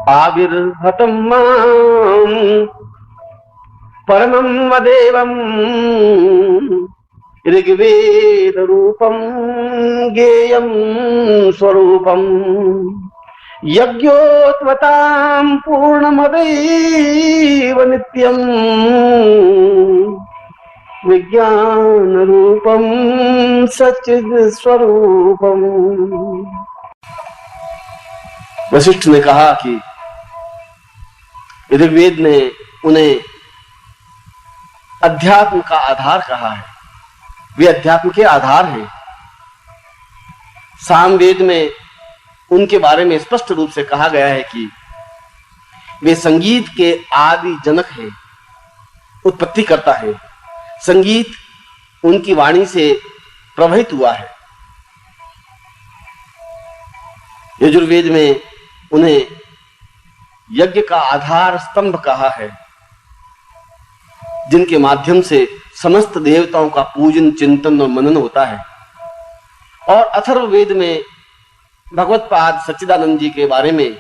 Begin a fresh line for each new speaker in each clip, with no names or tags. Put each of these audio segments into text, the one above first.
आविर्हतं मां परमं वदेवं ऋग्वेद रूपं ज्ञेयं स्वरूपं यज्ञोत्वतां पूर्णमदैव नित्यं विज्ञान रूपम सच्चिद स्वरूपम। वशिष्ठ ने कहा कि ऋग्वेद ने उन्हें अध्यात्म का आधार कहा है, वे अध्यात्म के आधार हैं। सामवेद में उनके बारे में स्पष्ट रूप से कहा गया है कि वे संगीत के आदि जनक हैं, उत्पत्ति करता है। संगीत उनकी वाणी से प्रभावित हुआ है। यजुर्वेद में उन्हें यज्ञ का आधार स्तंभ कहा है, जिनके माध्यम से समस्त देवताओं का पूजन, चिंतन और मनन होता है। और अथर्ववेद में भगवत पाद सच्चिदानंद जी के बारे में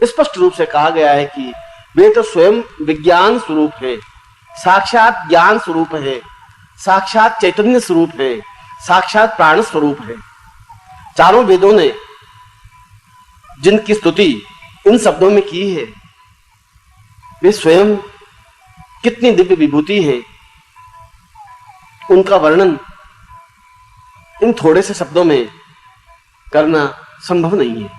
स्पष्ट रूप से कहा गया है कि वे तो स्वयं विज्ञान स्वरूप है, साक्षात ज्ञान स्वरूप है, साक्षात चैतन्य स्वरूप है, साक्षात प्राण स्वरूप है। चारों वेदों ने जिनकी स्तुति इन शब्दों में की है, वे स्वयं कितनी दिव्य विभूति है, उनका वर्णन इन थोड़े से शब्दों में करना संभव नहीं है।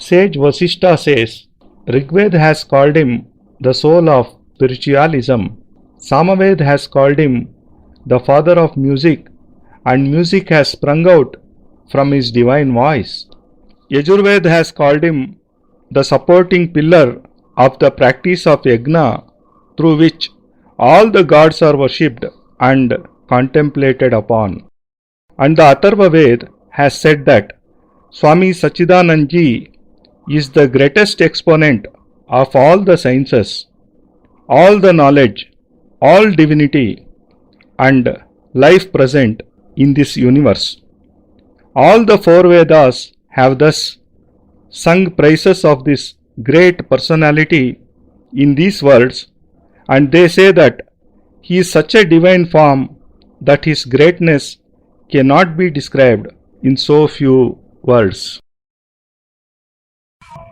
Sage Vasishtha says, Rigved has called him the soul of spiritualism. Samaved has called him the father of music, and music has sprung out from his divine voice. Yajurved has called him the supporting pillar of the practice of yajna, through which all the gods are worshipped and contemplated upon. And the Atharva Ved has said that Swami Sachchidanand Ji is the greatest exponent of all the sciences, all the knowledge, all divinity and life present in this universe. All the four Vedas have thus sung praises of this great personality in these words, and they say that he is such a divine form that his greatness cannot be described in so few words.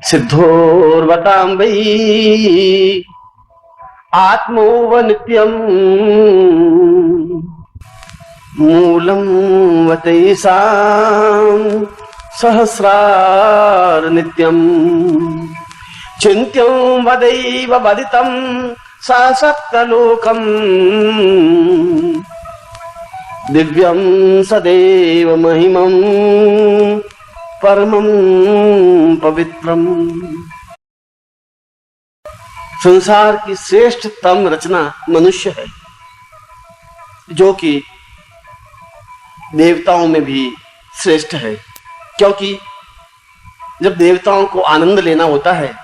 सिद्धोर्वतां वै आत्मोव नित्यं मूलं वतैसां सहस्रार नित्यं चिन्त्यं वदैव वदितं सा सप्तलोकं दिव्यं सदैव महिमं परमं पवित्रम। संसार की श्रेष्ठतम रचना मनुष्य है, जो कि देवताओं में भी श्रेष्ठ है। क्योंकि जब देवताओं को आनंद लेना होता है,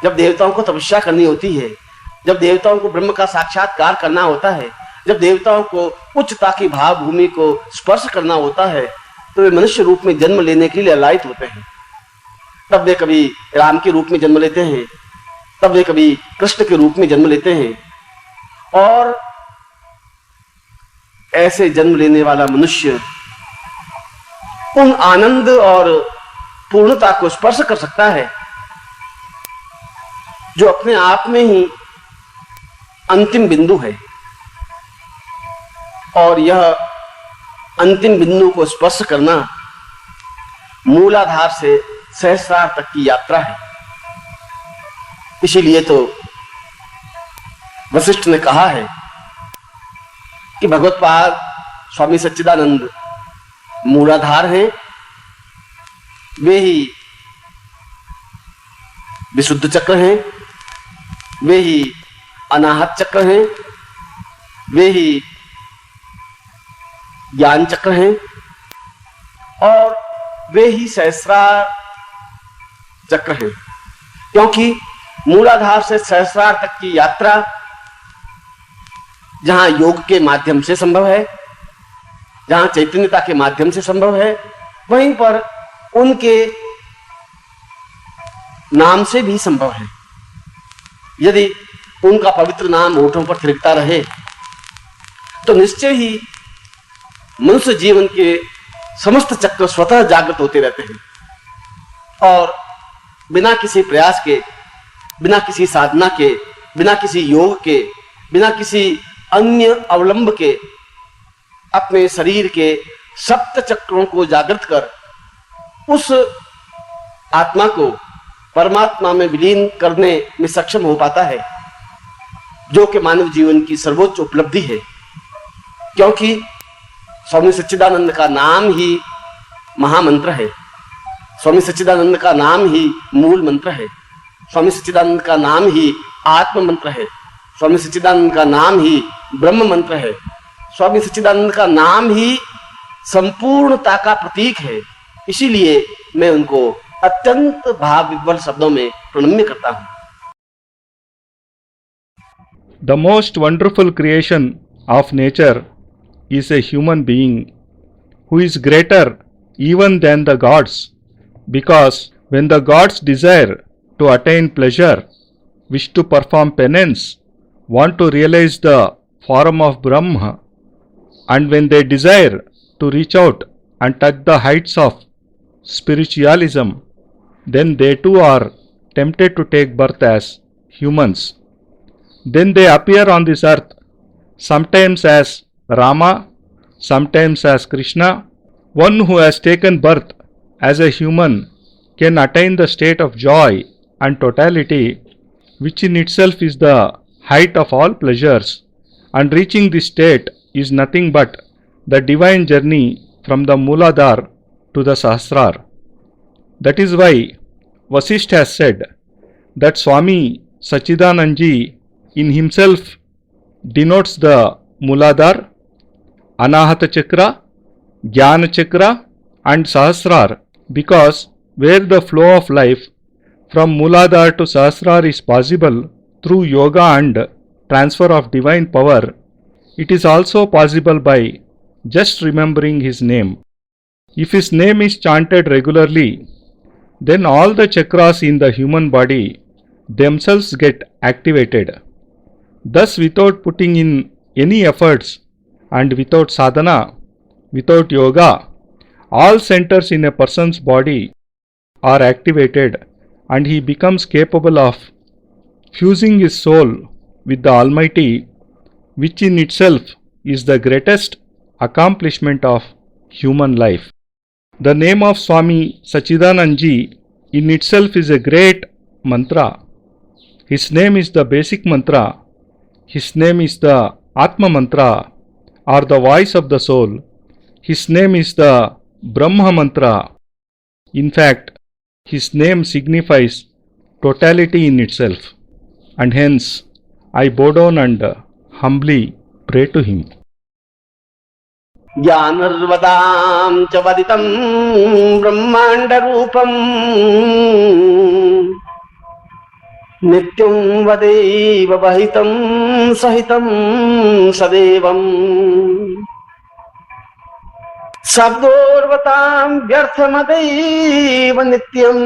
जब देवताओं को तपस्या करनी होती है, जब देवताओं को ब्रह्म का साक्षात्कार करना होता है, जब देवताओं को उच्चता की भाव भूमि को स्पर्श करना होता है, तो वे मनुष्य रूप में जन्म लेने के लिए लायक होते हैं। तब वे कभी राम के रूप में जन्म लेते हैं, तब वे कभी कृष्ण के रूप में जन्म लेते हैं। और ऐसे जन्म लेने वाला मनुष्य उन आनंद और पूर्णता को स्पर्श कर सकता है जो अपने आप में ही अंतिम बिंदु है। और यह अंतिम बिंदु को स्पर्श करना मूलाधार से सहस्रार तक की यात्रा है। इसीलिए तो वशिष्ठ ने कहा है कि भगवत्पाद स्वामी सच्चिदानंद मूलाधार हैं, वे ही विशुद्ध चक्र हैं, वे ही अनाहत चक्र हैं, वे ही ज्ञान चक्र हैं, और वे ही सहस्रार चक्र हैं। क्योंकि मूलाधार से सहस्रार तक की यात्रा जहां योग के माध्यम से संभव है, जहां चैतन्यता के माध्यम से संभव है, वहीं पर उनके नाम से भी संभव है। यदि उनका पवित्र नाम होठों पर थिरकता रहे तो निश्चय ही मनुष्य जीवन के समस्त चक्र स्वतः जागृत होते रहते हैं और बिना किसी प्रयास के, बिना किसी साधना के, बिना किसी योग के, बिना किसी अन्य अवलंब के अपने शरीर के सप्त चक्रों को जागृत कर उस आत्मा को परमात्मा में विलीन करने में सक्षम हो पाता है, जो कि मानव जीवन की सर्वोच्च उपलब्धि है। क्योंकि स्वामी सच्चिदानंद का नाम ही महामंत्र है, स्वामी सच्चिदानंद का नाम ही मूल मंत्र है, स्वामी सच्चिदानंद का नाम ही आत्म मंत्र है, स्वामी सच्चिदानंद का नाम ही ब्रह्म मंत्र है, स्वामी सच्चिदानंद का नाम ही संपूर्णता का प्रतीक है। इसीलिए मैं उनको अत्यंत भाव विह्वल शब्दों में प्रणम्य करता हूं।
The most wonderful creation of nature is a human being who is greater even than the gods, because when the gods desire to attain pleasure, wish to perform penance, want to realize the form of Brahma, and when they desire to reach out and touch the heights of spiritualism, then they too are tempted to take birth as humans. Then they appear on this earth, sometimes as Rama, sometimes as Krishna. One who has taken birth as a human can attain the state of joy and totality, which in itself is the height of all pleasures, and reaching this state is nothing but the divine journey from the Mooladhara to the Sahasrar. That is why Vasishtha has said that Swami Sachchidanand Ji in himself denotes the Mooladhara, Anahata Chakra, Jnana Chakra and Sahasrar, because where the flow of life from Mooladhara to Sahasrar is possible through yoga and transfer of divine power, it is also possible by just remembering his name. If his name is chanted regularly, then all the chakras in the human body themselves get activated. Thus, without putting in any efforts and without sadhana, without yoga, all centers in a person's body are activated and he becomes capable of fusing his soul with the Almighty, which in itself is the greatest accomplishment of human life. The name of Swami Sachchidanand Ji in itself is a great mantra. His name is the basic mantra. His name is the Atma mantra or the voice of the soul. His name is the Brahma mantra. In fact, his name signifies totality in itself, and hence I bow down and humbly pray to him.
ज्ञानर्वदां च वदितं ब्रह्मांड रूपं नित्यं वदेव वहितं सहितं सदैवं शब्दोर्वतां व्यर्थमदैव नित्यं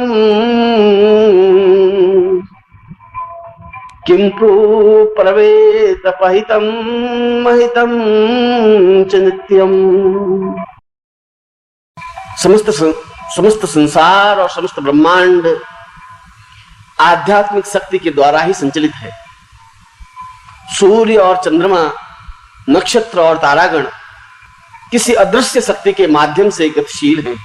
किंतु प्रवेद पहितं महितं च नित्यं। समस्त संसार और समस्त ब्रह्मांड आध्यात्मिक शक्ति के द्वारा ही संचालित है। सूर्य और चंद्रमा, नक्षत्र और तारागण किसी अदृश्य शक्ति के माध्यम से गतिशील हैं।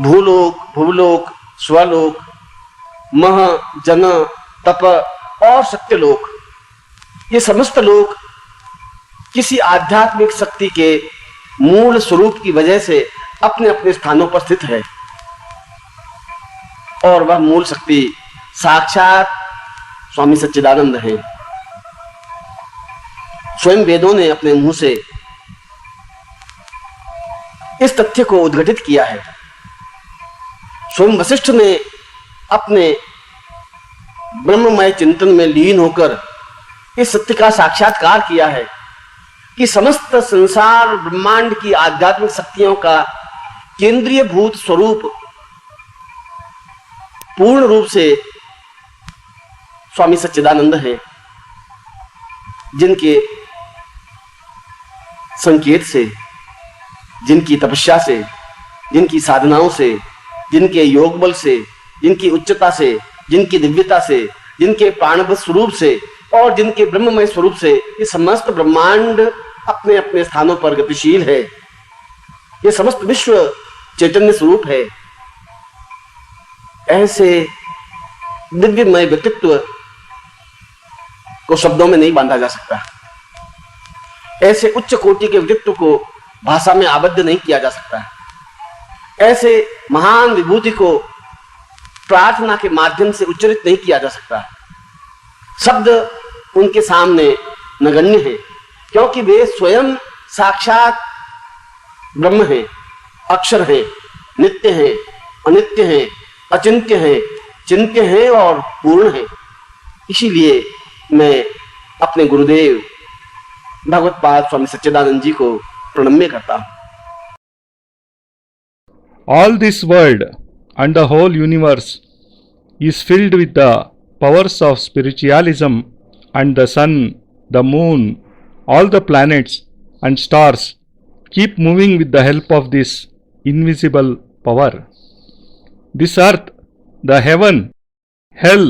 भूलोक, भूलोक, स्वलोक, मह, जन, तप और सत्यलोक, ये समस्त लोक किसी आध्यात्मिक शक्ति के मूल स्वरूप की वजह से अपने अपने स्थानों पर स्थित है और वह मूल शक्ति साक्षात स्वामी सच्चिदानंद हैं। स्वयं वेदों ने अपने मुंह से इस तथ्य को उद्घाटित किया है। स्वयं वशिष्ठ ने अपने ब्रह्ममय चिंतन में लीन होकर इस सत्य का साक्षात्कार किया है कि समस्त संसार ब्रह्मांड की आध्यात्मिक शक्तियों का केंद्रीय भूत स्वरूप पूर्ण रूप से स्वामी सच्चिदानंद हैं, जिनके संकेत से, जिनकी तपस्या से, जिनकी साधनाओं से, जिनके योग बल से, जिनकी उच्चता से, जिनकी दिव्यता से, जिनके प्राणवत स्वरूप से और जिनके ब्रह्ममय स्वरूप से ये समस्त ब्रह्मांड अपने अपने स्थानों पर गतिशील है। ये समस्त विश्व चैतन्य स्वरूप है। ऐसे दिव्यमय व्यक्तित्व को शब्दों में नहीं बांधा जा सकता। ऐसे उच्च कोटि के व्यक्तित्व को भाषा में आबद्ध नहीं किया जा सकता। ऐसे महान विभूति को प्रार्थना के माध्यम से उच्चरित नहीं किया जा सकता। शब्द उनके सामने नगण्य है, क्योंकि वे स्वयं साक्षात ब्रह्म हैं, अक्षर हैं, नित्य हैं, अनित्य हैं, अचिंत्य हैं, चिंत्य हैं और पूर्ण हैं। इसीलिए मैं अपने गुरुदेव भगवत पाद स्वामी सच्चिदानंद जी को प्रणम्य करता हूं।
All this world and the whole universe is filled with the powers of spiritualism, and the sun, the moon, all the planets and stars keep moving with the help of this invisible power. This earth, the heaven, hell,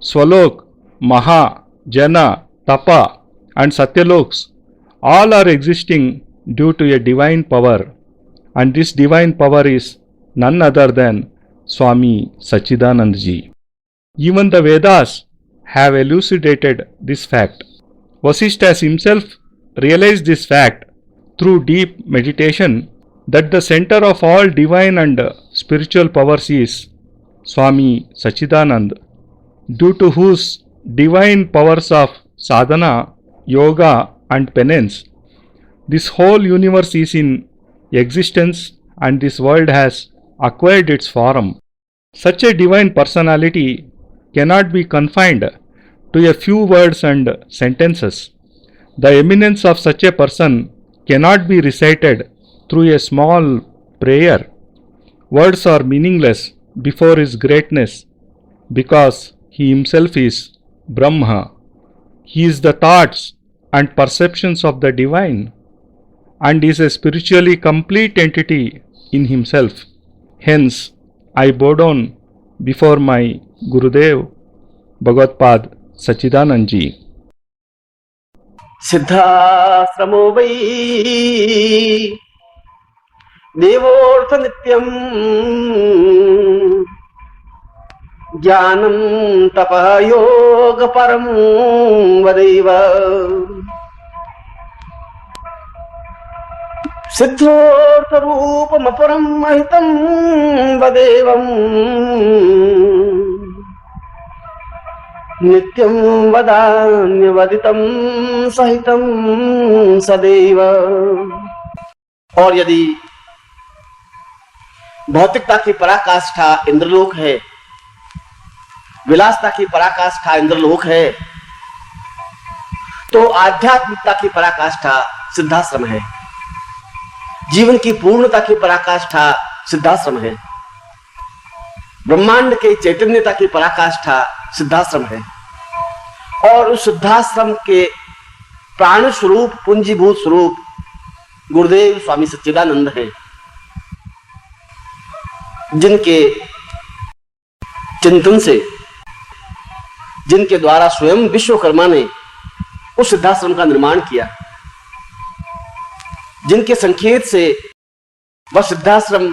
Swalok, Maha, Jana, Tapa and Satyaloks all are existing due to a divine power, and this divine power is none other than Swami Sachchidanand ji. Even the Vedas have elucidated this fact. Vasishtha himself realized this fact through deep meditation, that the center of all divine and spiritual powers is Swami Sachchidanand, due to whose divine powers of sadhana, yoga and penance this whole universe is in existence and this world has acquired its form. Such a divine personality cannot be confined to a few words and sentences. The eminence of such a person cannot be recited through a small prayer. Words are meaningless before his greatness, because he himself is Brahma. He is the thoughts and perceptions of the divine, and is a spiritually complete entity in himself. Hence, I bow down before my Gurudev, Bhagavad Sachchidanand ji.
सिद्धाश्रमो वै देवोऽर्थ नित्यम् ज्ञानं तपः योग परमो वदैव सिद्धोऽर्थ रूपमपरं महितं वदेवम् नित्यं वदान्यवदितं सहितं सदैव। और यदि भौतिकता की पराकाष्ठा इंद्रलोक है, विलासता की पराकाष्ठा इंद्रलोक है, तो आध्यात्मिकता की पराकाष्ठा सिद्धाश्रम है। जीवन की पूर्णता की पराकाष्ठा सिद्धाश्रम है। ब्रह्मांड के चैतन्यता की पराकाष्ठा सिद्धाश्रम है। और उस सिद्धाश्रम के प्राण स्वरूप, पुंजीभूत स्वरूप गुरुदेव स्वामी सच्चिदानंद हैं, जिनके चिंतन से, जिनके द्वारा स्वयं विश्वकर्मा ने उस सिद्धाश्रम का निर्माण किया, जिनके संकेत से वह सिद्धाश्रम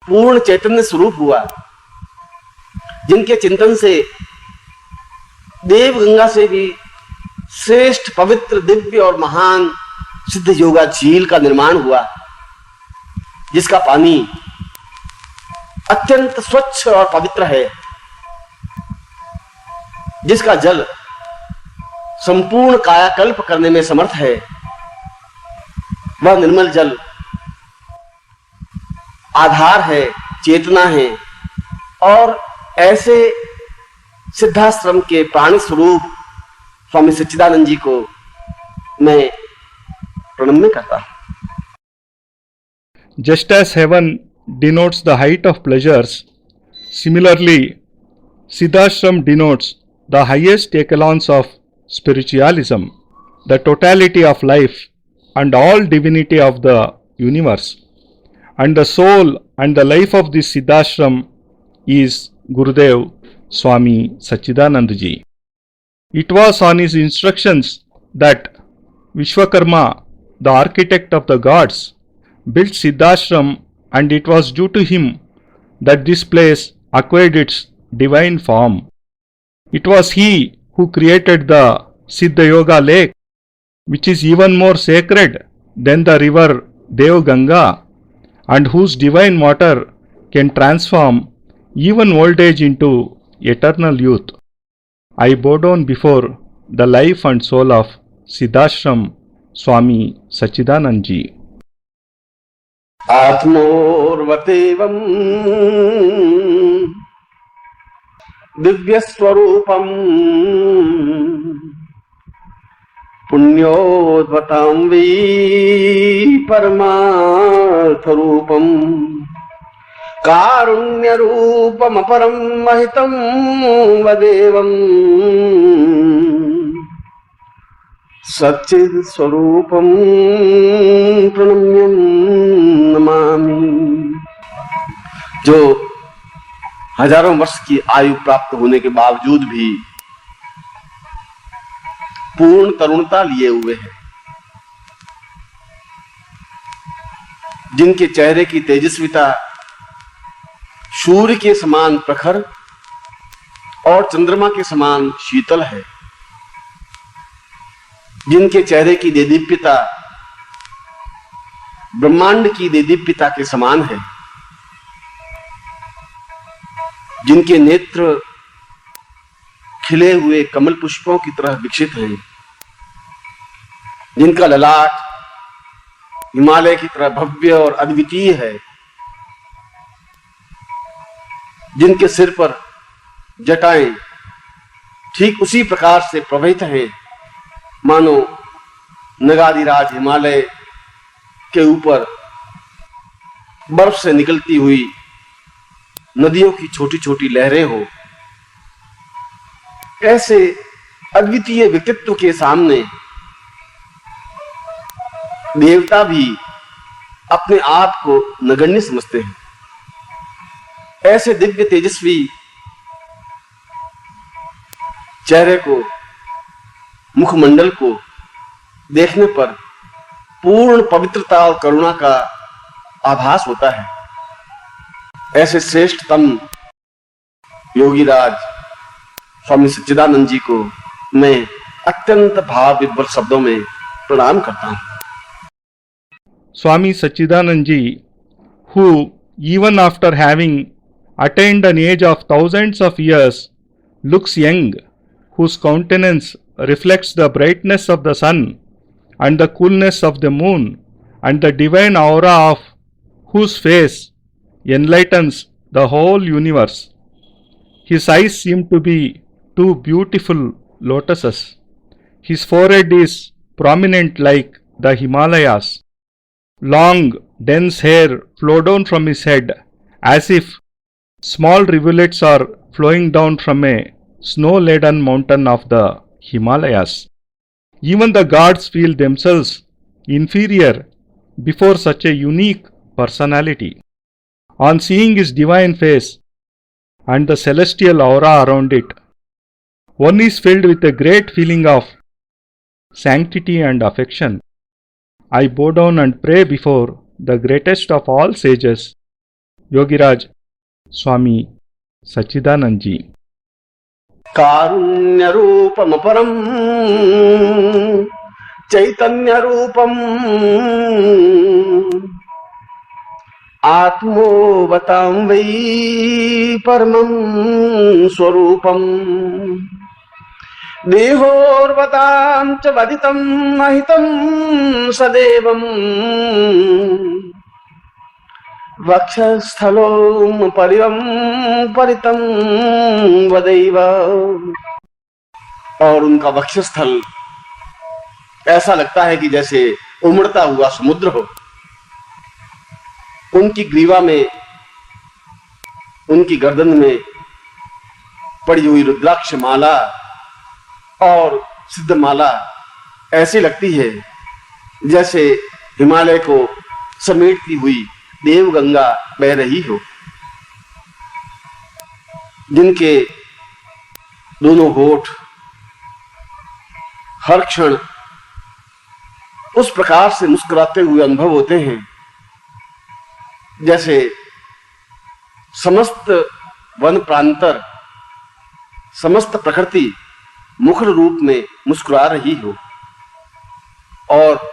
पूर्ण चैतन्य स्वरूप हुआ, जिनके चिंतन से देव गंगा से भी श्रेष्ठ, पवित्र, दिव्य और महान सिद्ध योगा झील का निर्माण हुआ, जिसका पानी अत्यंत स्वच्छ और पवित्र है, जिसका जल संपूर्ण कायाकल्प करने में समर्थ है। वह निर्मल जल आधार है, चेतना है। और ऐसे सिद्धाश्रम के प्राण स्वरूप स्वामी सच्चिदानंद जी को मैं प्रणम्य करता हूं।
Just as heaven denotes the height of pleasures, similarly Siddhashram denotes the highest echelons of spiritualism, the totality of life and all divinity of the universe. And the soul and the life of this Siddhashram is Gurudev Swami Sachchidanand ji. It was on his instructions that Vishwakarma, the architect of the gods, built Siddhashram, and it was due to him that this place acquired its divine form. It was he who created the Siddha Yoga lake, which is even more sacred than the river Dev Ganga, and whose divine water can transform even old age into eternal youth. I bow down before the life and soul of Siddhashram Swami Sachchidanand ji.
आत्मोर्वतेवं दिव्यस्वरूपं पुण्योद्भतां वै परमार्थरूपं कारुण्यरूपमपरं महितं वदेवम् सच्चिद स्वरूपम प्रणम्यं नमामि। जो हजारों वर्ष की आयु प्राप्त होने के बावजूद भी पूर्ण तरुणता लिए हुए हैं, जिनके चेहरे की तेजस्विता सूर्य के समान प्रखर और चंद्रमा के समान शीतल है, जिनके चेहरे की देदीप्यता ब्रह्मांड की देदीप्यता के समान है, जिनके नेत्र खिले हुए कमल पुष्पों की तरह विकसित हैं, जिनका ललाट हिमालय की तरह भव्य और अद्वितीय है, जिनके सिर पर जटाएं ठीक उसी प्रकार से प्रवहित हैं मानो नगाधिराज हिमालय के ऊपर बर्फ से निकलती हुई नदियों की छोटी छोटी लहरें हो। ऐसे अद्वितीय व्यक्तित्व के सामने देवता भी अपने आप को नगण्य समझते हैं। ऐसे दिव्य तेजस्वी चेहरे को, मुखमंडल को देखने पर पूर्ण पवित्रता और करुणा का आभास होता है। ऐसे श्रेष्ठतम योगीराज स्वामी सच्चिदानंद जी को मैं अत्यंत भाव विभोर शब्दों में प्रणाम करता हूं।
Swami Sachchidanand ji, who even after having attained an age of thousands of years looks young, whose countenance reflects the brightness of the sun and the coolness of the moon, and the divine aura of whose face enlightens the whole universe. His eyes seem to be two beautiful lotuses. His forehead is prominent like the Himalayas. Long, dense hair flow down from his head as if small rivulets are flowing down from a snow-laden mountain of the Himalayas. Even the gods feel themselves inferior before such a unique personality. On seeing his divine face and the celestial aura around it, one is filled with a great feeling of sanctity and affection. I bow down and pray before the greatest of all sages, Yogiraj Swami Sachchidanand ji.
कारुण्य रूपम परम चैतन्य रूपम आत्मोवतां वै परमं स्वरूपम देहोर्वतां च वदितं महितं सदेवम् वक्षस्थलों परिवं परितं वदैव। और उनका वक्षस्थल ऐसा लगता है कि जैसे उमड़ता हुआ समुद्र हो। उनकी ग्रीवा में, उनकी गर्दन में पड़ी हुई रुद्राक्ष माला और सिद्ध माला ऐसी लगती है जैसे हिमालय को समेटती हुई देवगंगा बह रही हो, जिनके दोनों होठ हर क्षण उस प्रकार से मुस्कुराते हुए अनुभव होते हैं जैसे समस्त वन प्रांतर, समस्त प्रकृति मुखर रूप में मुस्कुरा रही हो, और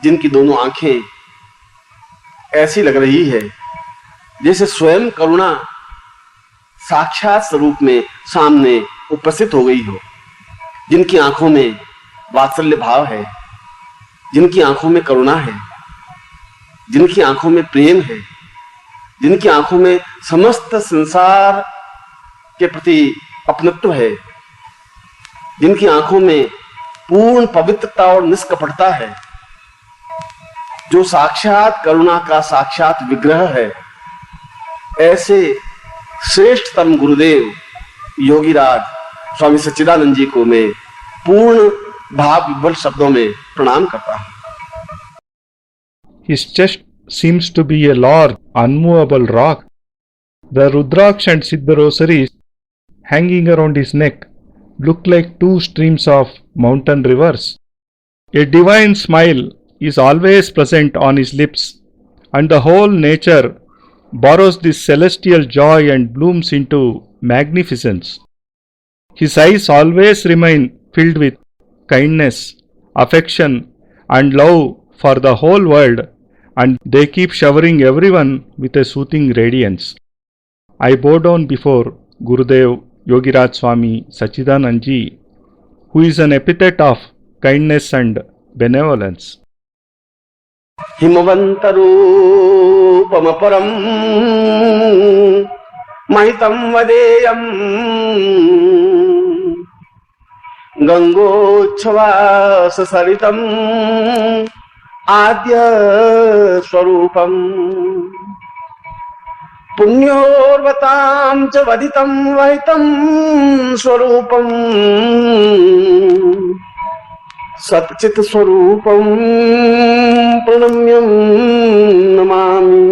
जिनकी दोनों आंखें ऐसी लग रही है जैसे स्वयं करुणा साक्षात स्वरूप में सामने उपस्थित हो गई हो, जिनकी आंखों में वात्सल्य भाव है, जिनकी आंखों में करुणा है, जिनकी आंखों में प्रेम है, जिनकी आंखों में समस्त संसार के प्रति अपनत्व है, जिनकी आंखों में पूर्ण पवित्रता और निष्कपटता है, जो साक्षात करुणा का साक्षात विग्रह है, ऐसे श्रेष्ठतम गुरुदेव योगीराज स्वामी सच्चिदानंद जी को मैं पूर्ण भाव विभल शब्दों में प्रणाम करता हूं।
His chest seems to be a large, unmovable rock. The Rudraksh and Siddha rosaries hanging around his neck look like two streams of mountain rivers. A divine smile is always present on his lips, and the whole nature borrows this celestial joy and blooms into magnificence. His eyes always remain filled with kindness, affection, and love for the whole world, and they keep showering everyone with a soothing radiance. I bow down before Gurudev Yogiraj Swami Sachchidanand Ji, who is an epithet of kindness and benevolence.
हिमवन्तरूपमपरं महितं वदेयं गङ्गोच्छ्वाससरितम् आद्य स्वरूपम् पुण्योर्वतां च वदितं वहितं स्वरूपम् सच्चित् स्वरूपं प्रणम्यं नमामि।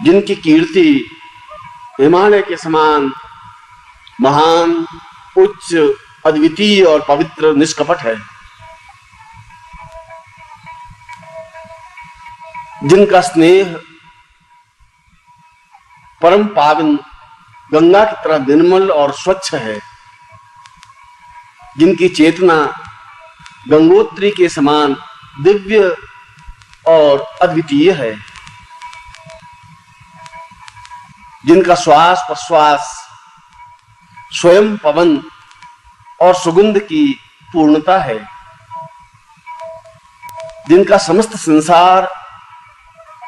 जिनकी कीर्ति हिमालय के समान महान, उच्च, अद्वितीय और पवित्र निष्कपट है, जिनका स्नेह परम पावन गंगा की तरह निर्मल और स्वच्छ है, जिनकी चेतना गंगोत्री के समान दिव्य और अद्वितीय है, जिनका श्वास प्रश्वास स्वयं पवन और सुगंध की पूर्णता है, जिनका समस्त संसार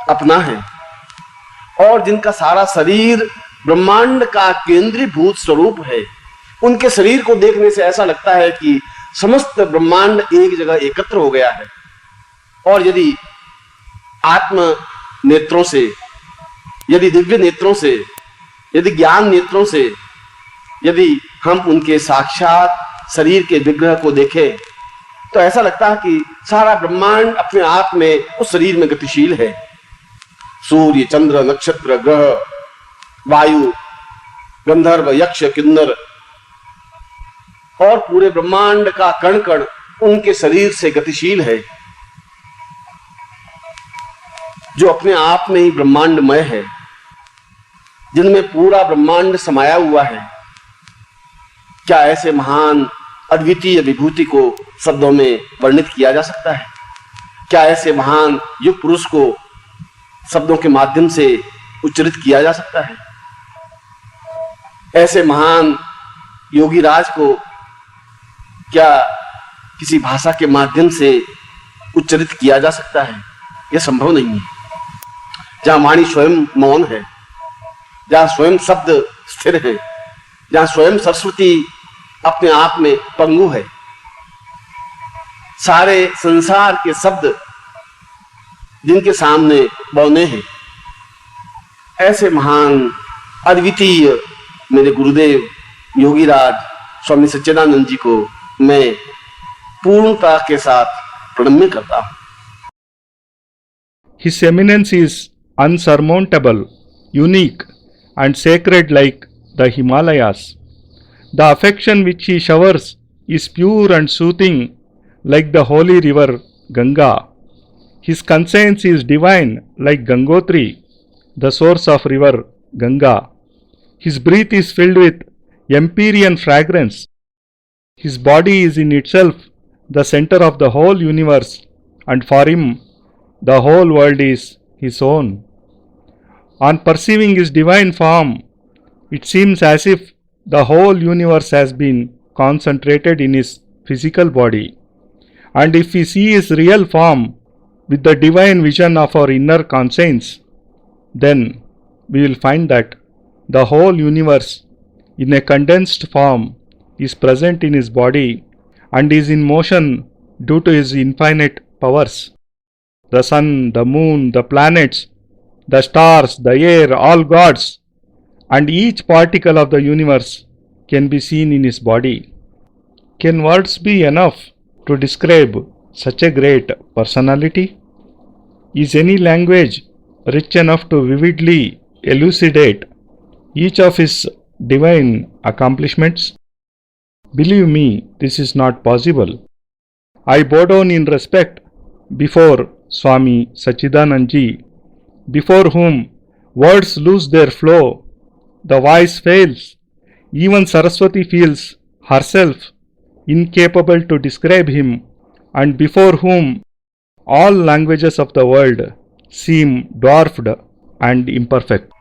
अपना है, और जिनका सारा शरीर ब्रह्मांड का केंद्रीभूत स्वरूप है। उनके शरीर को देखने से ऐसा लगता है कि समस्त ब्रह्मांड एक जगह एकत्र हो गया है, और यदि आत्म नेत्रों से, यदि दिव्य नेत्रों से, यदि ज्ञान नेत्रों से यदि हम उनके साक्षात शरीर के विग्रह को देखें तो ऐसा लगता है कि सारा ब्रह्मांड अपने आप में उस शरीर में गतिशील है। सूर्य, चंद्र, नक्षत्र, ग्रह, वायु, गंधर्व, यक्ष, किन्नर और पूरे ब्रह्मांड का कण कण उनके शरीर से गतिशील है, जो अपने आप में ही ब्रह्मांडमय है, जिनमें पूरा ब्रह्मांड समाया हुआ है। क्या ऐसे महान अद्वितीय विभूति को शब्दों में वर्णित किया जा सकता है? क्या ऐसे महान युग पुरुष को शब्दों के माध्यम से उच्चरित किया जा सकता है? ऐसे महान योगी राज को क्या किसी भाषा के माध्यम से उच्चरित किया जा सकता है? यह संभव नहीं है। जहां वाणी स्वयं मौन है, जहां स्वयं शब्द स्थिर है, जहां स्वयं सरस्वती अपने आप में पंगु है, सारे संसार के शब्द जिनके सामने बौने हैं, ऐसे महान अद्वितीय मेरे गुरुदेव योगीराज स्वामी सच्चिदानंद जी को मैं पूर्णता के साथ प्रणम्य करता हूं।
His eminence is unsurmountable, unique, and sacred like the Himalayas. The affection which he showers is pure and soothing like the holy river Ganga. His conscience is divine like Gangotri, the source of river Ganga. His breath is filled with empyrean fragrance. His body is in itself the center of the whole universe, and for him the whole world is his own. On perceiving his divine form, it seems as if the whole universe has been concentrated in his physical body. And if we see his real form with the divine vision of our inner conscience, then we will find that the whole universe in a condensed form is present in his body and is in motion due to his infinite powers. The sun, the moon, the planets, the stars, the air, all gods, and each particle of the universe can be seen in his body. Can words be enough to describe such a great personality? Is any language rich enough to vividly elucidate each of his divine accomplishments? Believe me, this is not possible. I bow down in respect before Swami Sachchidanand Ji, before whom words lose their flow, the voice fails, even Saraswati feels herself incapable to describe him, and before whom all languages of the world seem dwarfed and imperfect.